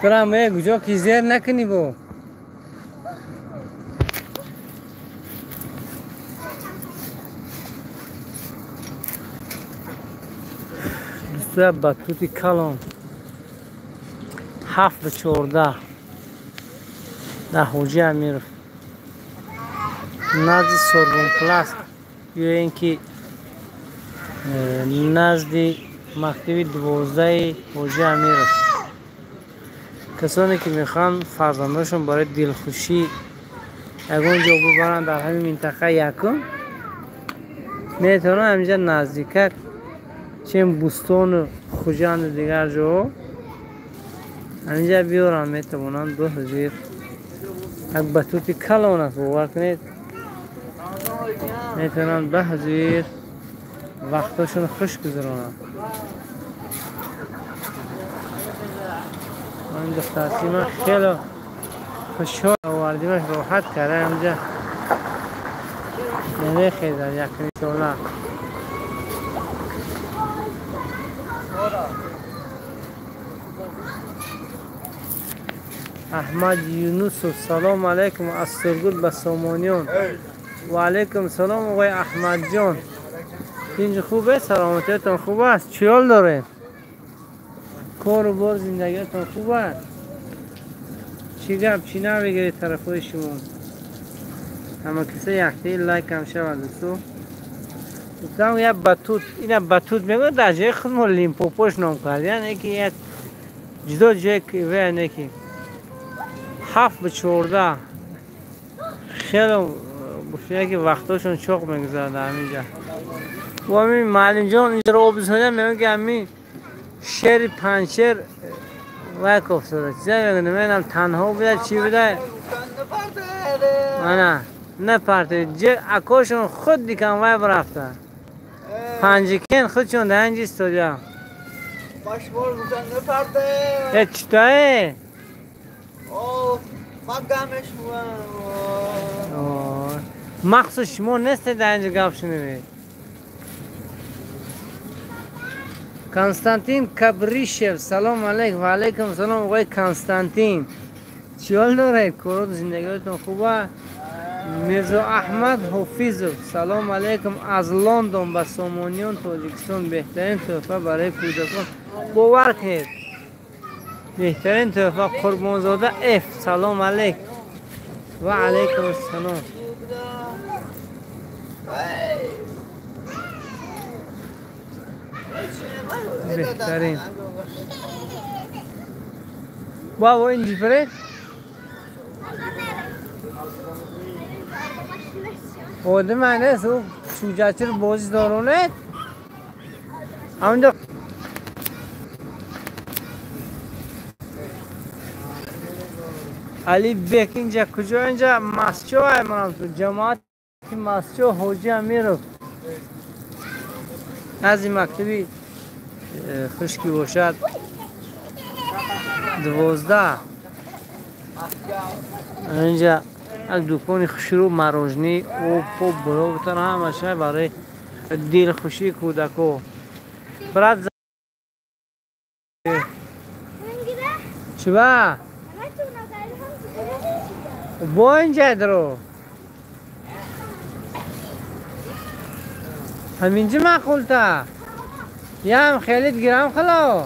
برم کجا که زیر نکنی با دوسته بطوطی کلان 7 به 14 در حوجه امیرف نزد سوربون پلاس یا اینکه نزد مکتب 12 حوجه امیرف کسانی که میخوان فرزنداشون برای دلخوشی اگه جا ببرن در همین منطقه یکم میتونن همینجا نزدیکک چه بوستان و خوجان و دیگر جا همینجا بیارن میتونن 2000 یک بطوطی کلان است باور کنید میتونن 2000 وقتاشون خوش گذرانن این دخترسی من خیلی خوشحال آوردیمش راحت کرده همینجا نمیخیزن یکنی شوله احمد یونس سلام علیکم از سرگل به سامانیان و علیکم سلام آقای احمد جان اینجا خوبه سلامتیتون خوب است چی حال داره کار و بار زندگیتون خوبه چی گپ چی نمیگیری طرفای شما همه کسی یکتی لایک هم شود دوستو گفتم یک بطوط این بطوط میگه در جای خود ما لیمپوپوش نام کرد یعنی که یک جدا جای که یعنی که 7 به 14 خیلی بخشیه که وقتاشون چوق میگذاره در همینجا و همین معلم جان اینجا رو آبزهانه میگه که همین شیر پنچر وک افتاده چیزا میگه نمیدونم تنها بوده چی بوده نه پرته اکاشون خود دیکن وی برفته پنجکین خودشون در اینجا استودیا باش بار بودن نپرده چطوره؟ ما گمش مخصوص شما نیست در اینجا گپ شنوید کنستانتین کبریشف سلام علیکم و علیکم سلام آقای کنستانتین چی حال داره؟ کارات زندگیتون خوبه؟ میرزا احمد حفیظ سلام علیکم از لندن به سامانیان تاجیکستان بهترین تحفه برای کودکان باور کنید بهترین تحفه قربانزاده اف سلام علیکم و علیکم السلام بهترین بابا این دیپره آدم اینه سو سوجاچر بازی دارونه همونجا علی بیک اینجا کجا اینجا مسجو های منم تو جماعت مسجو حوجی امیرو از این مکتبی خشکی باشد 12 اینجا از دکان خشرو مراجنی و پوب برو بتن همشه برای دل خوشی کودکو برات چی با؟ با اینجا درو همینجا معقول تا یا هم خیلیت گرام خلا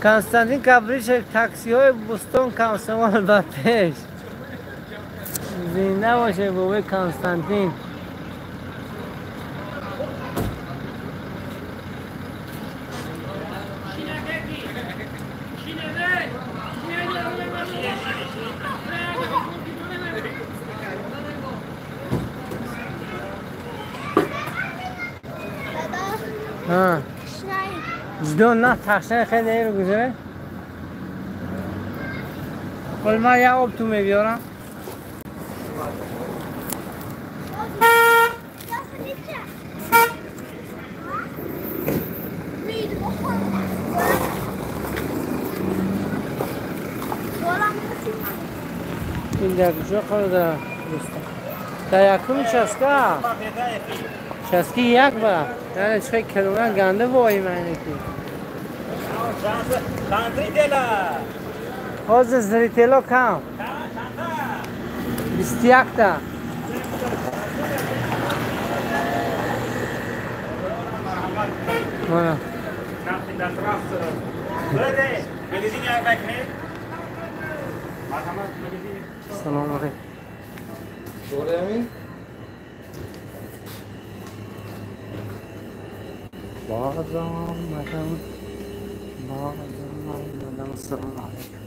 کنستانتین کبریش تاکسی های بوستون کمسمال بر پیش زنده باشه بابای کنستانتین ها جدون نه تخشن خیلی رو گذاره کل ما یه آب تو میبیارم این در کجا قرار دارم در یکم چسکه یک با یعنی چه کلومتر گنده بایی منی که حاضر زری تیلا کم 21 تا مانا سلام علیکم بازم مدام سلام علیکم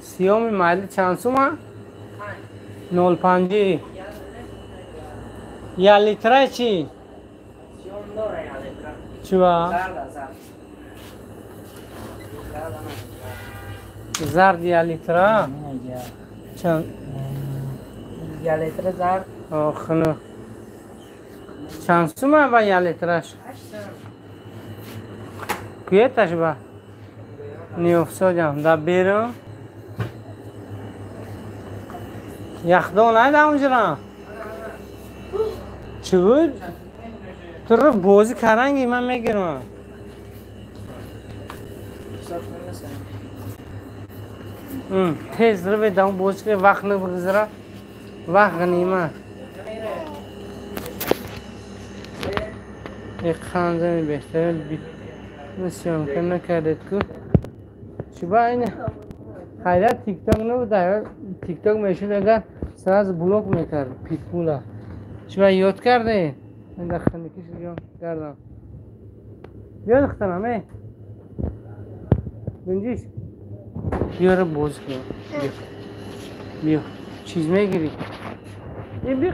سیومی مالی چند سوما؟ 05 یا لیتره چی؟ چوا؟ زرد یا لیتره؟ چند؟ یا لیتر زرد خنو چند سوما با یا لیترش؟ کیتش با؟ نیوفسو جام دا بیرون یخدان نایده اونجا چی بود؟ تو رو بازی کرنگی من میگیرم تیز رو بدم بازی که وقت نبگذره وقت غنیمه یک خانزه بهتر نسیم که نکردید که چی با اینه خیلیت تیک تاک نبوده تیک تاک میشود اگر سراز بلوک میکرد پیتبولا چی با یاد کرده من در خندکیش یاد کردم بیا دخترم ای گنجیش بیا رو بوز کن بیا چیز میگیری بیا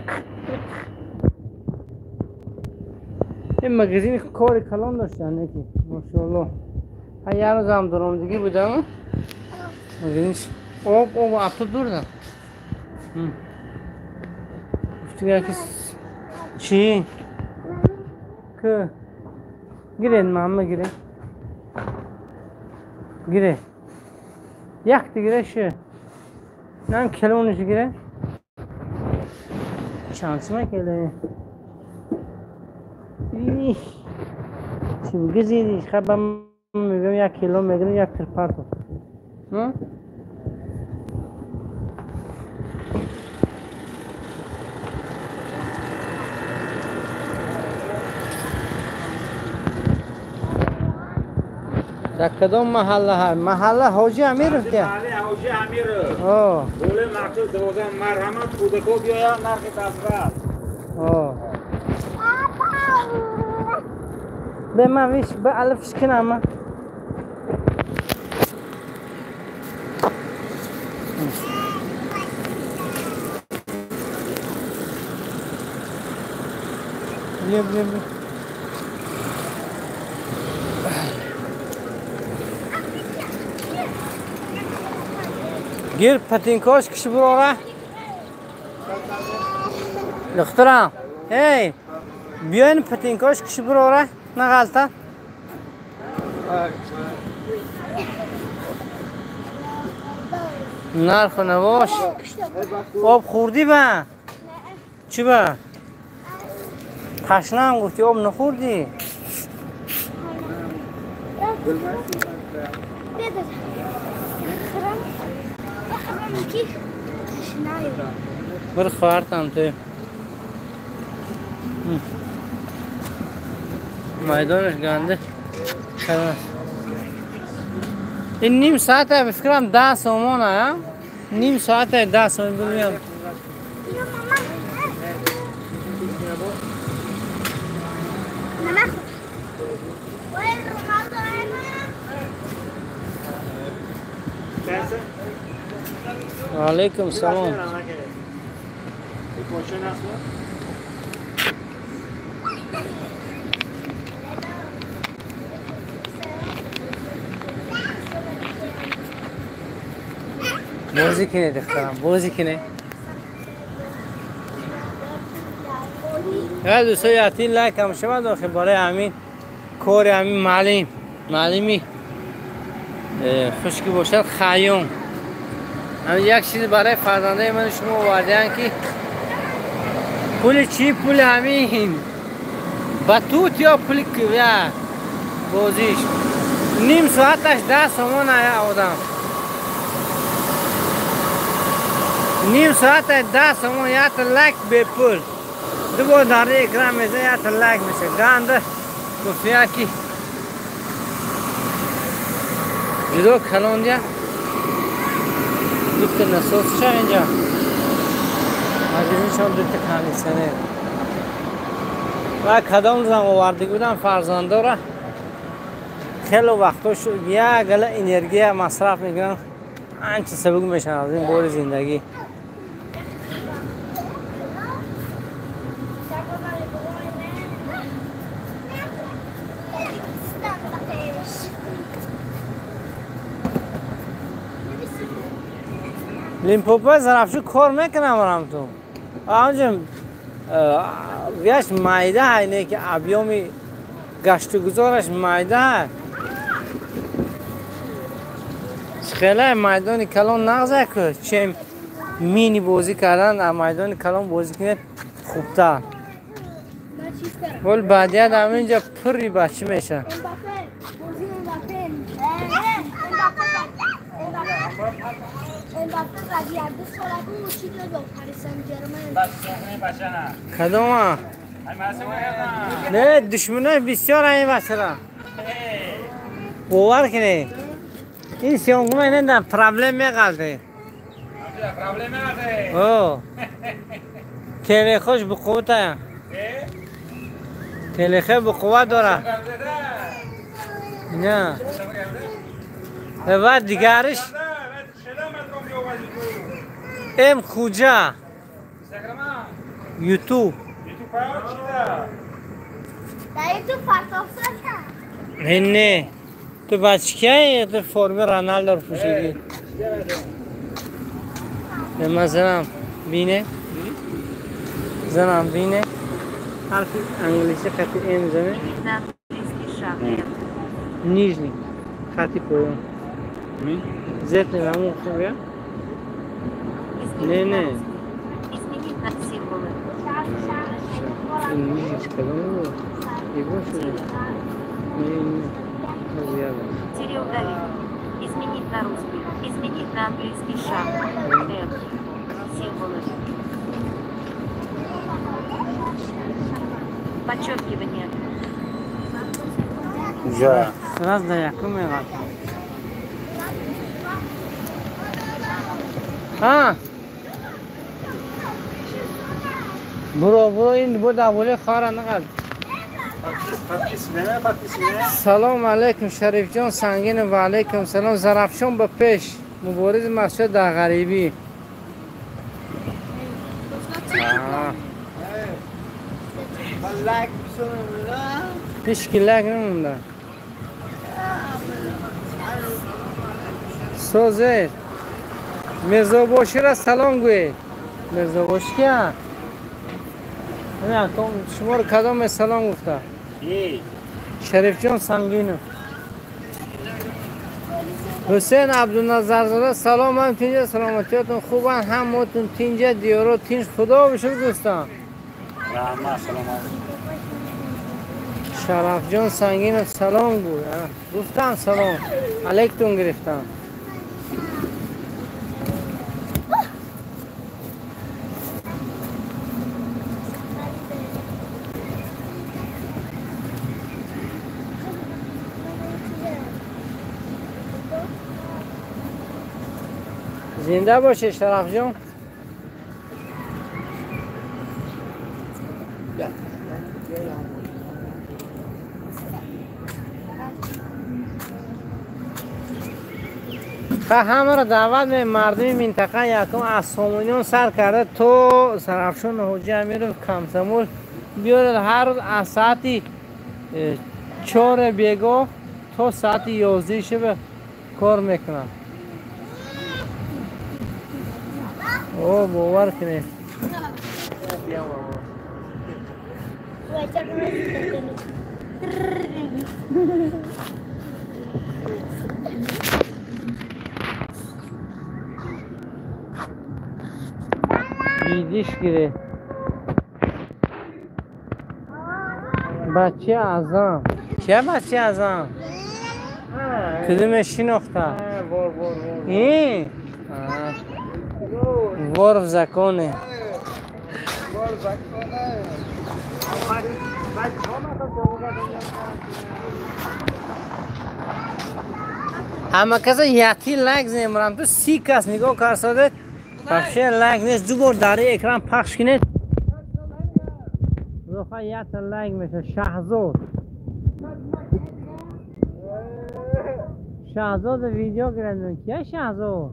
این مگزین کار کلام داشتن یکی ماشاءالله هر روز هم درآمدگی بودم مگزینش آب افتاد دور دارم گفتی که چی؟ که گیره ماما گیره گیره یک دیگره شه نه کلونش گیره چانسمه کله چی بگه زیدی خب میگم یک کیلو میگم یک ترپارتو در کدام محله ها؟ محله حاجی امیر که؟ محله حاجی امیر دوله مقصود دوزن مرحمت کودکو بیایا نرخ تصرف به من ویش به علفش کنم بیا بیا بیا گیر پتینکاش کشی براره دخترم هی بیاین پتینکاش کشی براره نه غلطه نرخو نباش آب خوردی با؟ چی با؟ تشنه هم گفتی آب نخوردی؟ برو خواهرتم توی میدانش گنده خیلی این نیم ساعته بفکرم 10 سومانه. نیم ساعته 10 سومان بگویم. وعلیکم سلام. بازی کنه دخترم، بازی کنه. یا دوستای اتین لایک هم شما داخل برای همین کار همین معلمی خشکی باشد خیام. همین یک چیز برای فرزنده من شما آوردن که پول چی؟ پول همین بطوط یا پول یا بازیش نیم ساعتش 10 سومان آدم. نیم ساعت 10 سومان یا تلک به پول. دو داره گرام میزه یا تلک میشه. گانده گفتیا کی جدو کلون دیا دوت نسوس چه اینجا مجبوریم شما دوت کانی سنه و کدام زن آورده بودم فرزنده را خیلی وقتا شد یا گله انرژی مصرف میکنم آنچه سبک میشن از این بار زندگی. لیمپوپا ظرفشو کار میکنم برام تو آنجا ویش مایده های نه که ابیامی گشت گذارش مایده های خیلی میدان کلان نغزه که چه مینی بازی کردن میدان کلان بازی کنید خوبتر ولی بعدیت همینجا پری بچه میشه. کدوم؟ نه دشمنای بسیار این بچه را باور کنی این سیانگو من نه پرابلم میگرده اوه تیلی خوش به قوت ها تیلی خوش به قوت داره نه بعد دیگرش ام کجا یوتیوب نه تو بچه کیه تو فرم رونالدو رو پوشیدی من زنم بینه زنم بینه حرف انگلیسی خطی ام زنه نیجنی خطی پویم زد نمون خوبه نه نه این نیجنی کدوم بود ایگون شده Переудалить. Изменить на русский. Изменить на английский шаг. М. Символы. Подчеркивание. Раз да яком میاد. برو این بود اوله خارا نقل. سلام علیکم شریف جان سنگین و علیکم سلام زرفشان به پیش مبارز مسجد در غریبی. پیش که لگ نمونده سوزه مرزا باشی را سلام گوی مرزا باشی که نه شما رو کدام سلام گفته شریف جان سنگینو حسین عبدالنظر زاده سلام هم تینجا سلامتیاتون خوبن همتون تینجا دیارو تینج خدا بشه دوستان شرف جان سنگینو سلام گوی گفتم سلام علیکتون گرفتم زنده باشه شرف جان. همه را دعوت به مردم منطقه یکم از سامانیان سر کرده تو سرافشان حاجی امیر کمسمول بیارد هر روز از ساعت 4 بیگاه تا ساعت 11 شب کار میکنن. او باور کنید بیدیش گیره بچه ازم چه بچه ازم؟ کدومش شناخته؟ این؟ ورف زکانه همه کسی یکی لایک زمرم تو 30 کس نگاه کرده پخشه لایک نیست دو بار داره اکران پخش کنید روخا یک لایک میشه شهزاد ویدیو گرندون کیه شهزاد؟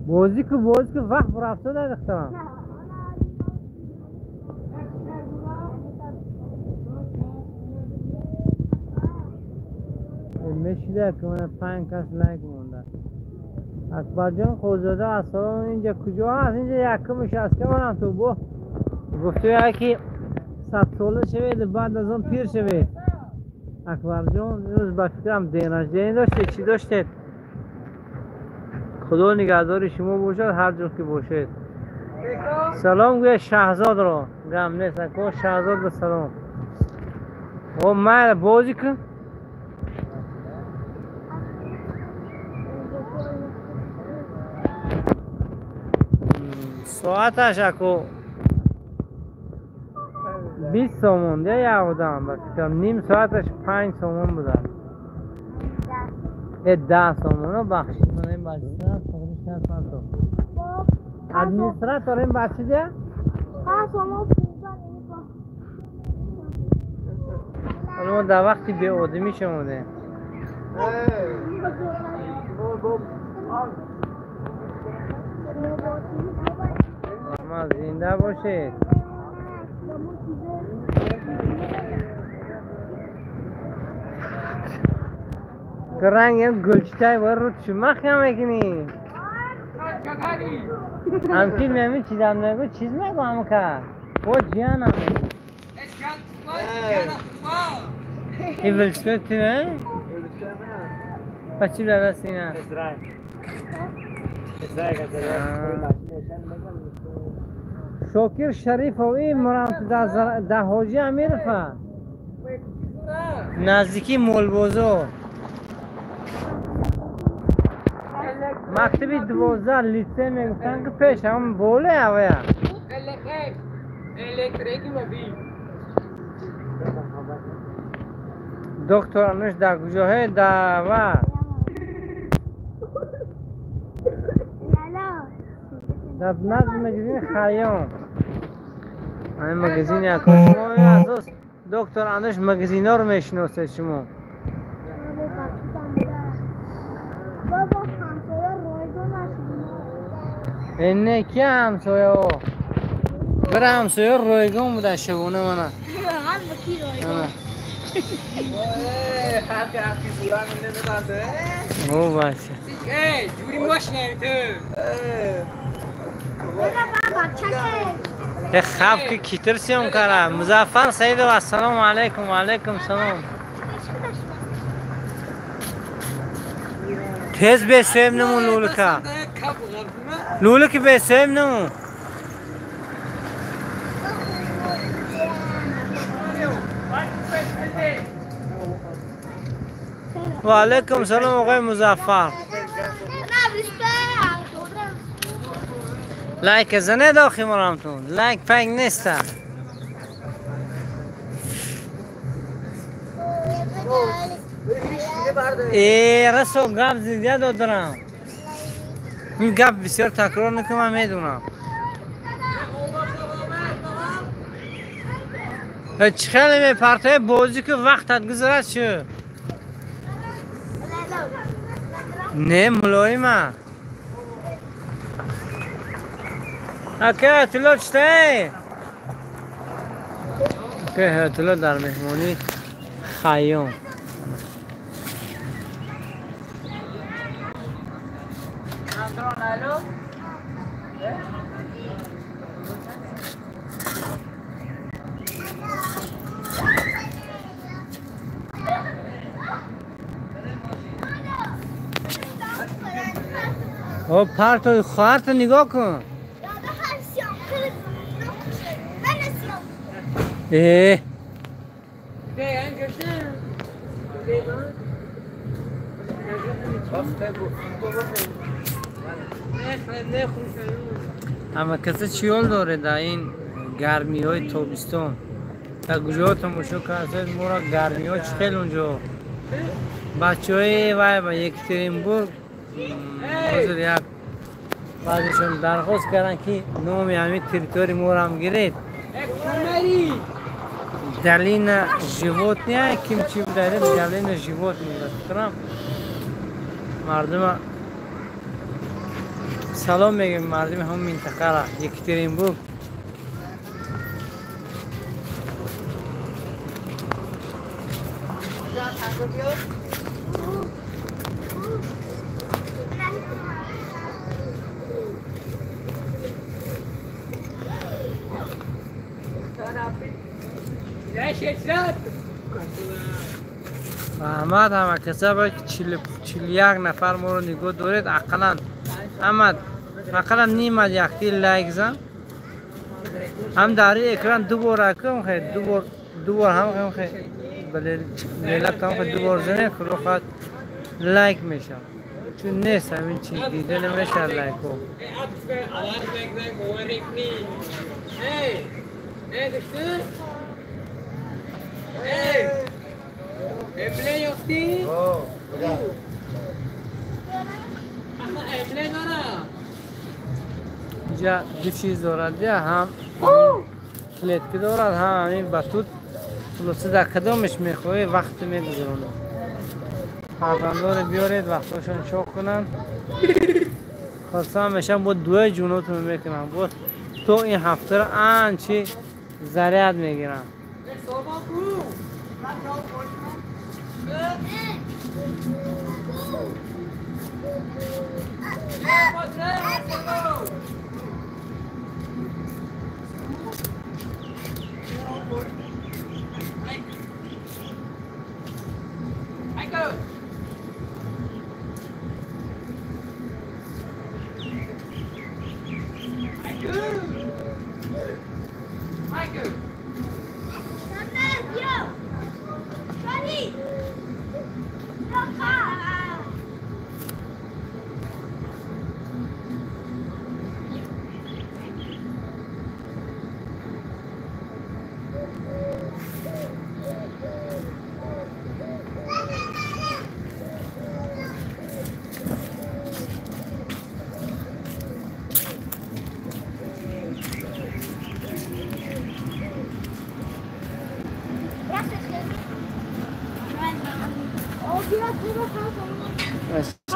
بازی که وقت برافته ده دخترم میشیده که من 5 کس لایک مونده. اکبر جان خوزاده اصلا اینجا کجا هست؟ اینجا یکمش هست که منم تو با گفته یکی 100 ساله شوید بعد از اون پیر شوید. اکبر جان روز با فکرم دیناش دین داشته چی داشته؟ خدا نگهدار شما باشد هر جور که باشید. سلام گویا شهزاد را گم نیست اکو شهزاد به سلام و من بازی کن ساعتش اکو 20 سومون ده یهودم بکنم نیم ساعتش 5 سومون بودم 10 سومون رو بخشید من این بچه ده تقریبش نست من تو ادمینستراتور این بچه ده؟ حالا ما در وقتی به آدمی شموده ما زنده باشید که رنگ هم گلچتای بار رو چما خیام میکنی همچین میمین چیزم نگو چیز میگو همو که خود جیان هم میگو این ولسپت نه؟ پس چی بلده سینه؟ شاکر شریف و این مرام ده حاجی امیر فا نزدیکی مولبوزو مکتبی 12 لیسه میگفتن که پیش هم بوله اویا دکتر انوش در کجاه دعوه در نزد مگزین خیام این مگزین یکا شما اساس دکتر انوش مگزین ها رو میشناسه شما اینه که همسایه ها بره همسایه رایگان بوده شبونه منه او باشه جوری ماشنه تو خواب که کتر سیم کرده مزفر سید و السلام علیکم و علیکم سلام تیز بیسویم نمون لولکه بیسویم نمون و علیکم سلام آقای مزفر لایک زنه داخل مرامتون لایک پنگ نیسته ای رسو گپ زیده دارم این گپ بسیار تکرار نکنم میدونم چه خیلی میپرته بازی که وقتت گذرد شو نه ملایمه اکه طلو چطه که طلو در مهمانی خیام او پرتو خواهرتو نگاه کن ای اما کسی چیول داره در این گرمی های تابستان تا گجات مشو که مورا گرمی ها چخیل اونجا بچه های وای با یکترینبورگ حضور یک بعضشون درخواست کردن که نام همین تریتوری مورم گرید دلین جیوت نیه کم چی بدارید دلین جیوت میگرد مردم سلام میگم مردم هم منطقه را یکترینبورگ احمد همه کسا باید 41 نفر ما رو نگاه دارید اقلا احمد اقلا نیمد یکتی لایک زن هم داری اکران دو بار اکرام خیلی دو بار هم خیلی بله لیلت هم خیلی دو بار زنه خلو خواهد لایک میشه چون نیست همین چیز دیده نمیشه لایک ها Emle yoktu. Ama emle nara. اینجا دو چیز دارد هم کلیدی دارد هم همین بطوط خلاصه در کدامش میخواه وقت میگذرونه فرزنده رو بیارید وقتاشون چاک کنن خلاصه همیشه با دوی جوناتون میکنن با تو این هفته رو انچی ضریعت میگیرن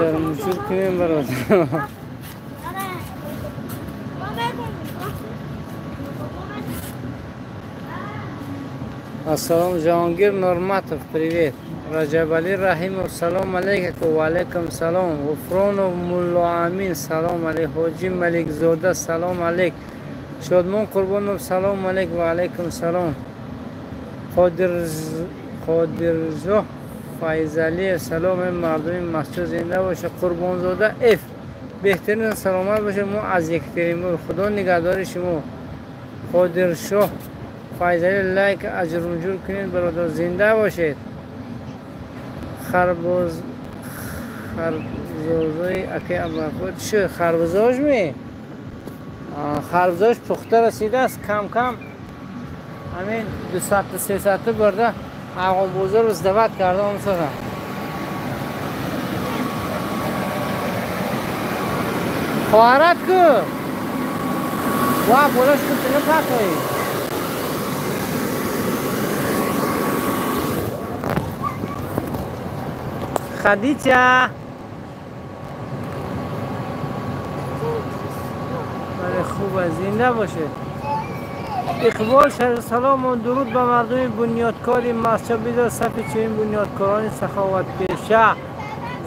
شرموشور کنیم برادر السلام جهانگیر نورماتوف привет رجب علی رحیم سلام علیکم و علیکم سلام غفران و مولا امین سلام علیک حاجی ملک زاده سلام علیک شادمان قربان سلام علیک و علیکم سلام قادرزا فایزالی سلام مردم مسجد زنده باشه قربان زاده اف بهترین سلامت باشه ما از یکترین خدا نگهدار شما قادرشاه فایزالی لایک اجر منجور کنید برادر زنده باشید خربزوزای اکی ابرخود چه خربزاج می خربزاش پخته رسیده است. کم کم همین 200-300 برده افغان بوزه رو ازدواج کرده اون سره. خواهرت که واه بولش که نپاکایی خدیجه ولی خوب زنده باشه. اقبال سلام و درود به مردم بنیادکاری مسجد بیدار صف چنین بنیادکاران سخاوت پیشه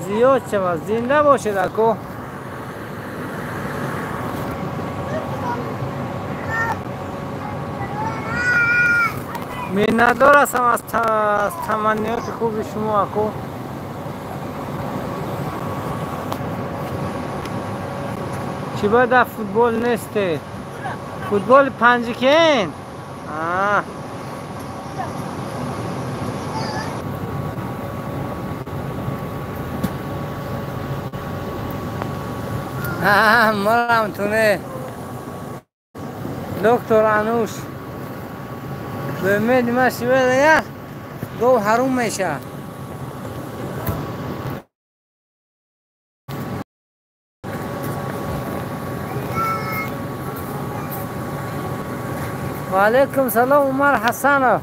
زیاد شود. زنده باشه دکو. میندار هستم از تمنیات خوب شما اکو. چی باید در فوتبال نیسته؟ فوتبال پنجکین؟ مرم تونه دکتر انوش به امید ما شیوه دیگر گو حروم میشه. و علیکم سلام عمر حسن.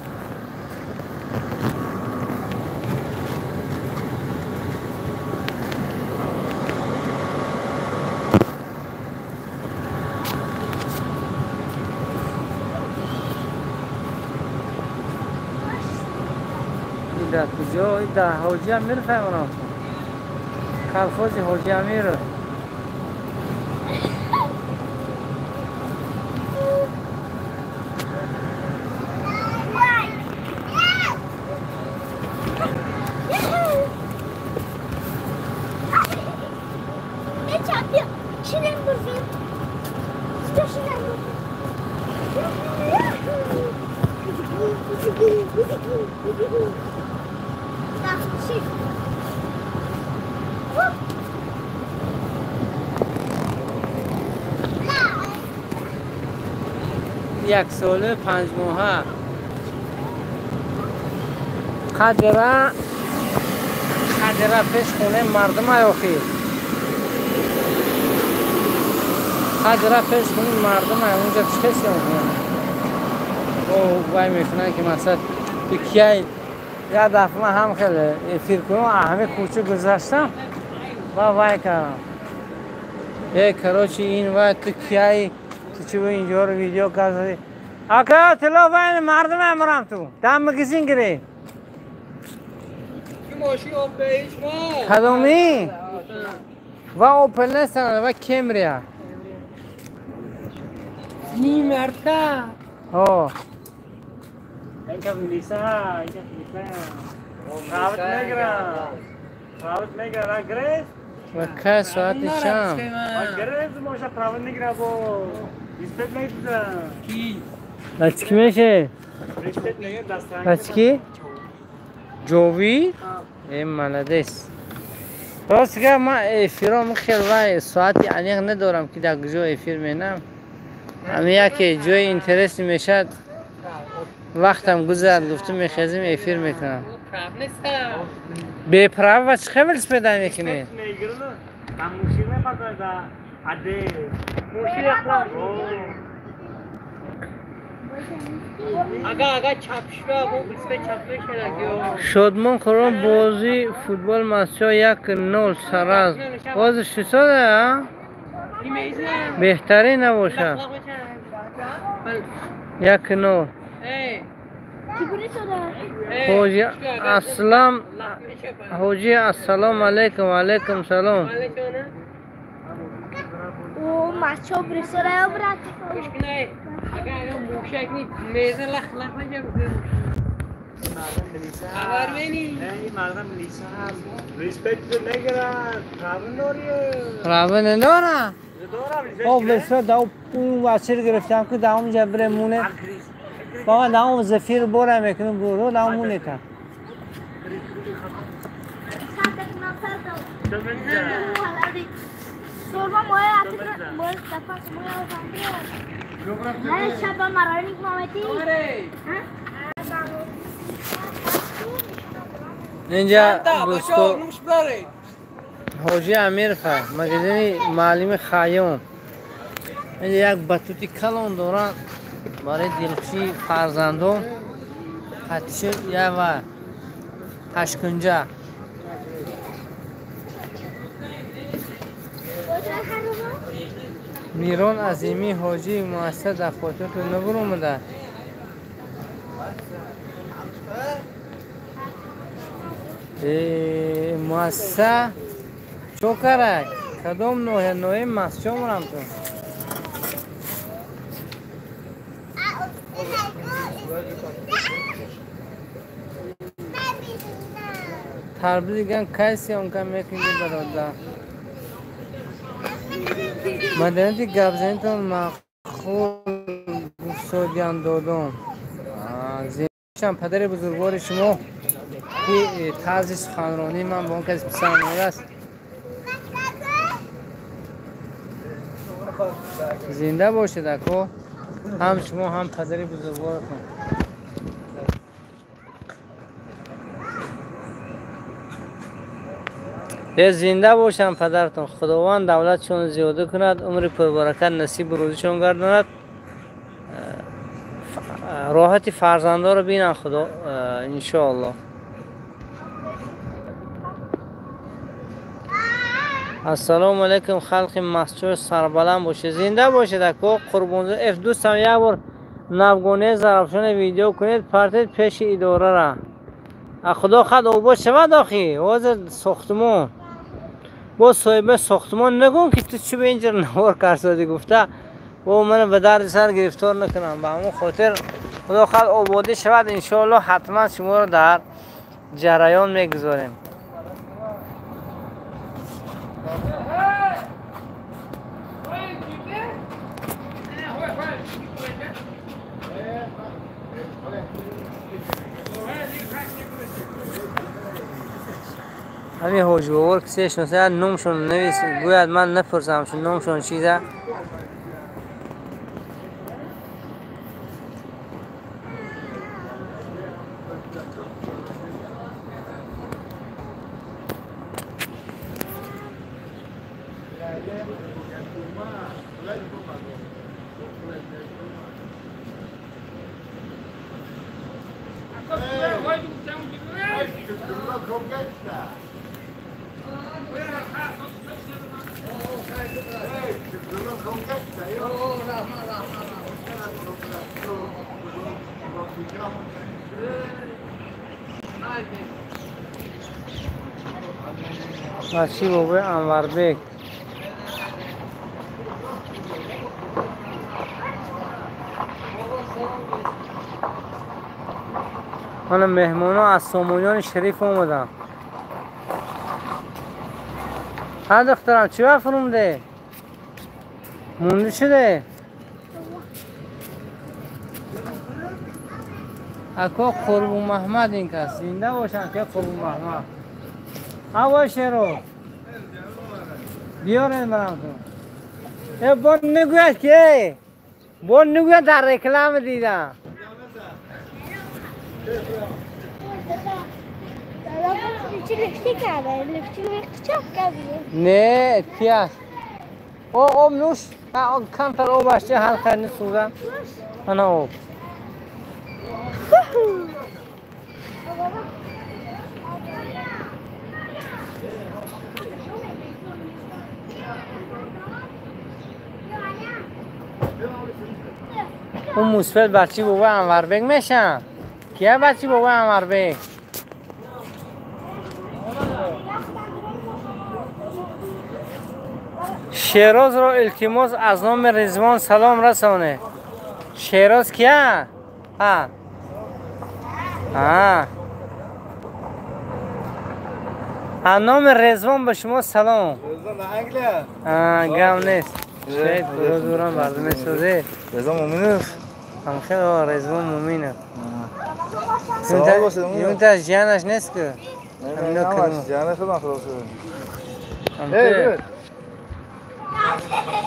در کجا؟ در حاجی امیر فهمونم کلفاز حاجی امیر. یک ساله 5 ماهه خدره پیش خونه مردم ایاخی خدره پیش خونه مردم ای اونجا پیش کسی میکنه او وای میکنن که مثلا کیای یا دفعه هم خیلی فیر کنم همه کوچه گذاشتم و وای کردم کراچی این وای تو کیای چی به اینجا رو ویدیو کردی آقا طلا وای مردم امرم تو دم مگزین گیری ماشین اوپیش ما کدومی و اوپل نیستن و کمریا نی مرتا ها اینکه میلیسا راوت نگرا گریز و که ساعت شام گریز موشا راوت نگرا بو ریسپکت نگیده کی بچکی میشه ریسپکت نگیده دستان بچکی جووی این ملدیس راست که من افیرام خیلی وای ساعتی انیق ندارم که در کجا افیر مینم همه یکی جای اینترسی میشد وقتم گذرد گفتم میخیزیم افیر میکنم به پراو و چه خیلی پیدا میکنی؟ موشیر نپاکه دا عده موشیر اخوان آقا چپشا بو بسته چپش نگیو شادمان خورم بازی فوتبال مسجد 1-0 سراز بازی چی شده؟ بهتری نباشه 1-0 حاجی اسلام حاجی السلام علیکم و علیکم سلام او ماچو برسره برات مشکلی اگه موشک نی میزه لخ نجا خبر بینی این مردم میلیسا ریسپکت نگیره راوه نداره او بسیار داو اون وچه گرفتم که داوم جبره مونه بابا داوم زفیر بوره میکنم برو داوم مونه تا سرما مایه اتفاق مایه تفاق مایه نه شب مرانی مامتی اینجا دوستو حاجی امیر خواهد مگزینی معلم خیام اینجا یک بطوطی کلان دارن برای دلخوشی فرزندان حتیشه یه و هشکنجه میران عظیمی حاجی مؤسسه دفاتر نبر اومده مؤسسه چو کرد کدام نوع مسجد مرم تو تربیگن کیسی اونکا میکنی برادر مدنیتی گبزنیتون مخول گفتادیان دادم زیشم پدر بزرگوار شما که طرز سخنرانی من با اون کسی پسند است زنده باشید اکو هم شما هم پدر بزرگوارتون زنده باشم پدرتون خداوند دولتشون زیاده کند عمر پربرکت نصیب روزشون گرداند راحت فرزنده رو بینن خدا انشاءالله السلام علیکم خلق مسجد سربلند باشه زنده باشید اکو قربان اف دوستم یک بار نفگونه ضربشون ویدیو کنید پرتید پیش اداره را خدا خد اوبا شود آخی واضح ساختمون با صاحب ساختمان نگون که تو چی به اینجا نوار کرسادی گفته با من به درد سر گرفتار نکنم به همون خاطر خدا خد آبادی شود انشاءالله حتما شما رو در جریان میگذاریم همین حاج بابا کسی شناسه نامشون نویس گوید من نپرسم شون نامشون چیزه بچی بابا انور بیگ من مهمون ها از سامونیان شریف اومدم ها دخترم چی وقت فرموده؟ مونده شده؟ اکا قربون محمد این کس زنده باشن که قربون محمد هوا شروع بیارین برام تو بون نگوید که بون نگوید در رکلام دیدم لفتی کرده لفتی چپ کرده نه پیاس آب نوش کم تر آب اشته هر خیلی سوزن انا آب اون موسفل بچی بابا انور بیگ میشن کیه بچی بابا انور بیگ شیراز را التماس از نام رضوان سلام رسانه شیراز کیه؟ ها نام رضوان به شما سلام رضوان گم نیست شاید دوران برده میسوزه رضا مومینه خیلی رضوان مومینه سلام باشه اون تا جانش نیست که نه جانش خدا خلاص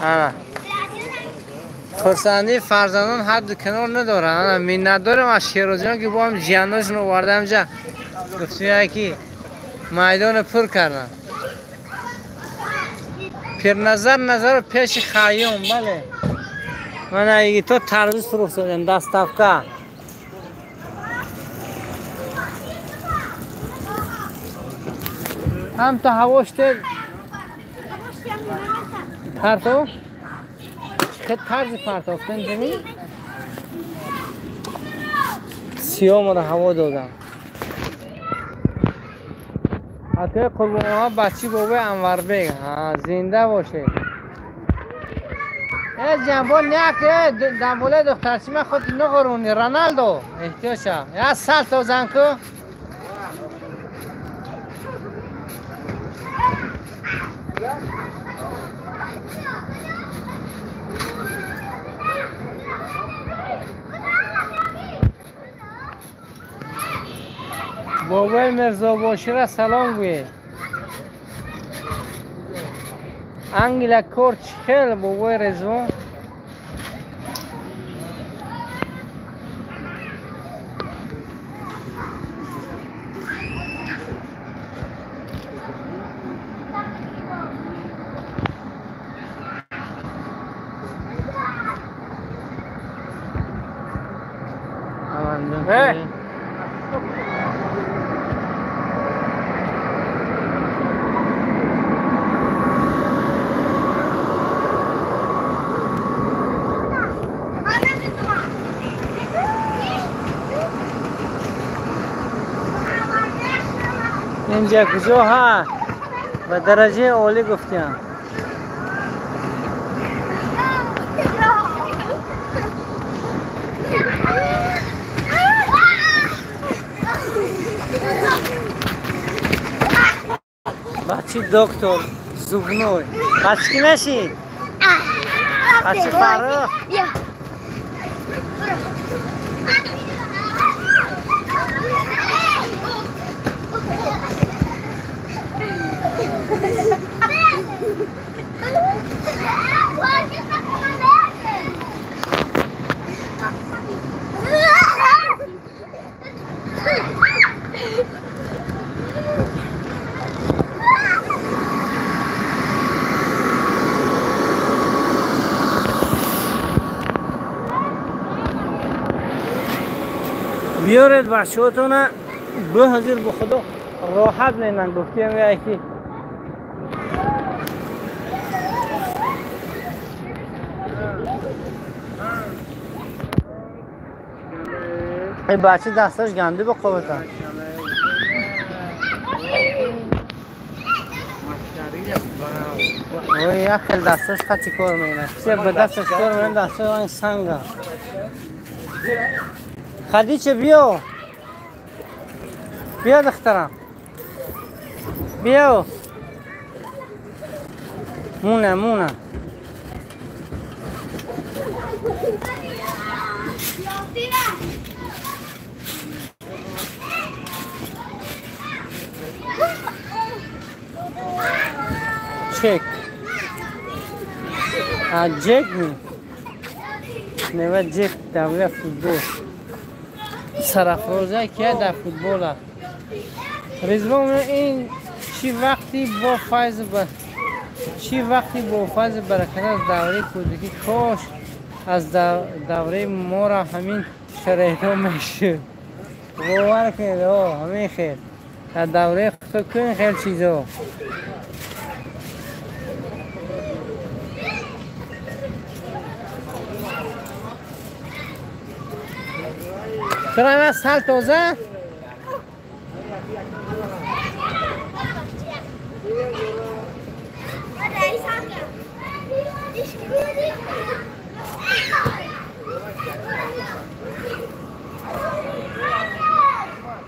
آره خرسندی فرزندان حد کنار نداره. آره منت دارم از شیرازیان که با هم جیاناشون رو وارده همجا گفتیم یکی میدان پر کردن. پیر نظر پیش خیام. بله من اگه تو تربیز فروخت دادم دستافکا هم تا هواش تر پرتو خیلی طرز پرتافتن زمین سیاه رو هوا دادم. حتی قربان ها بچی بابای انور بیگ زنده باشه. جنبال نیاکه دنباله دخترچی من خود نگرونی رونالدو احتیاجه یا سال تو زنکو بابای مرزا باشی را سلام گوی. انگلا کورچ خیل بابای رزوان اینجا کجا ها و درجه اولی گفتیم. بچی دکتر زبنوی بچی نشید بچی فرق بیارید بچه‌هاتون به حضور به خدا راحت نمیدن. گفتیم یا یکی این بچه دستش گنده به قوتن. اوه یک خیلی دستش خطی کار میکنه. چه به دستش کار میکنه دستش این سنگه. خدیجه بیا بیا دخترم بیا مونه چک جک نوه جک دوله فوتبال سرافروزه که در فوتبال رزوان این چی وقتی با فایز برکت از دوره کودکی کاش از دوره ما را همین شرایط ها میشه. باور کنید همین خیر در دوره خود کنید خیلی چیزا چرا همه سال تازه؟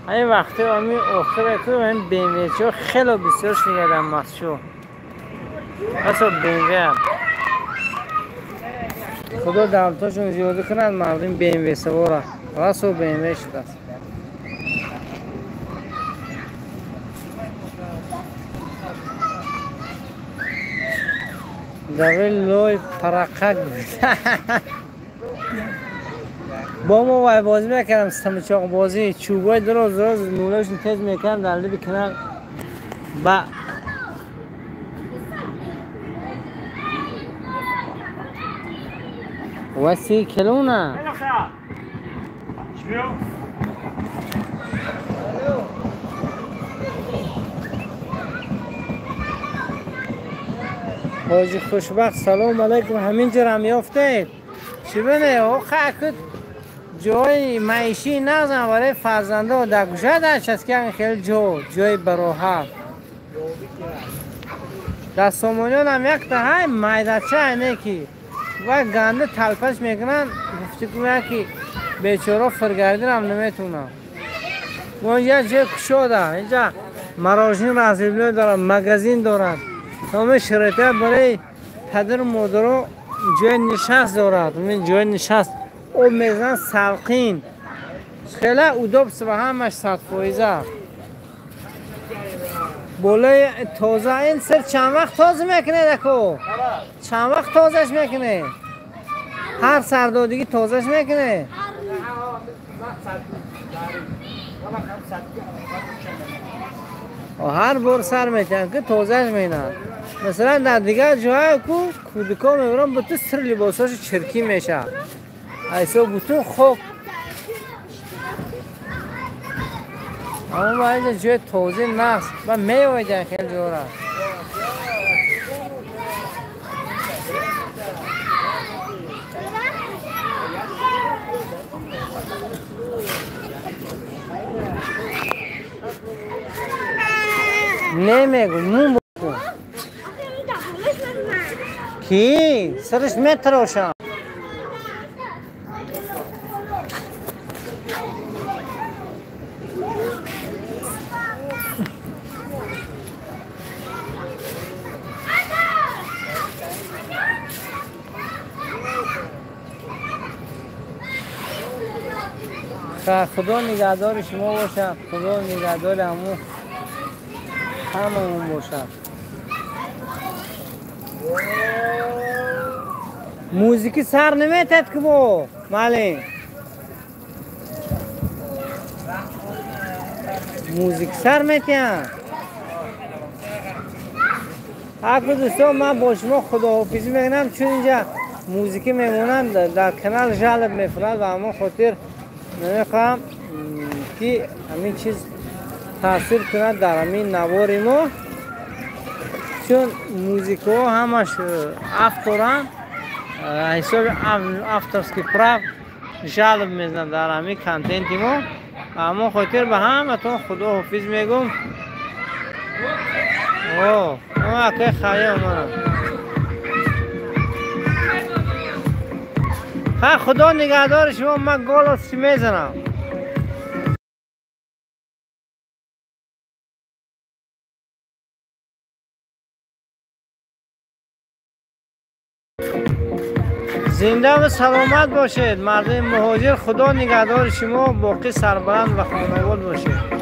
این وقتی همی اخره که من بیمه چه خیلی بسیارش نگردم مصشو اصلا بیمه خدا دولتاشون زیاده کنند مردم بیمه سواره راسو بیمه شده دوی لوی پرقک با ما وای بازی میکردم سمچاق بازی چوبای دراز نونهشون تیز میکردم در لبی کنار با و 3 کیلو نه حاجی خوشبخت سلام علیکم همینجا هم یافتید چی بینه او خاکت جای معیشی نزن برای فرزنده و در گوشه درچست که خیلی جای براحت در سامانیان هم یک تا های مایدچه اینه که و گنده تلپش میکنن گفتی که بیچاره فرگردین هم نمیتونن و اینجا جای کشاده اینجا مراجعین رازیبلی دارن مگزین دارن همه شرایطه برای پدر و مادر جای نشست دارد این جای نشست او میزن سلقین خیلی ادوب و همش 100%. بالای تازه این سر چند وقت تازه میکنه دکو؟ چند وقت تازهش میکنه؟ هر سردادگی تازهش میکنه؟ هر بار سر میتن که تازهش مینه مثلا در دیگر جای کودکا میبرن بطور سر لباساش چرکی میشه ایسا بطور خوب اما با اینجا جای توضیح نقص و میویدن خیلی جورا نمیگو مون بکن کی؟ سرش میتروشم خدا نگهدار شما باشه خدا نگهدار همون باشه موزیکی سر نمیتد که با معلم موزیک سر میتید اگر دوستان من با شما خداحافظی میکنم چون اینجا موزیکی میمونن در کانال جالب میفرد و همون خاطر نمیخوام که همین چیز تاثیر کند در همین نوار ما چون موزیک ها همش افتران حساب افترسکی پراف جالب میزنن در همین کانتنت ما اما خاطر به همتون خدا حافظ میگم اوه که خیلی اومدم خدا نگهدار شما من گل از چی میزنم زنده و سلامت باشید مردم مهاجر خدا نگهدار شما باقی سربلند و خانواده باشید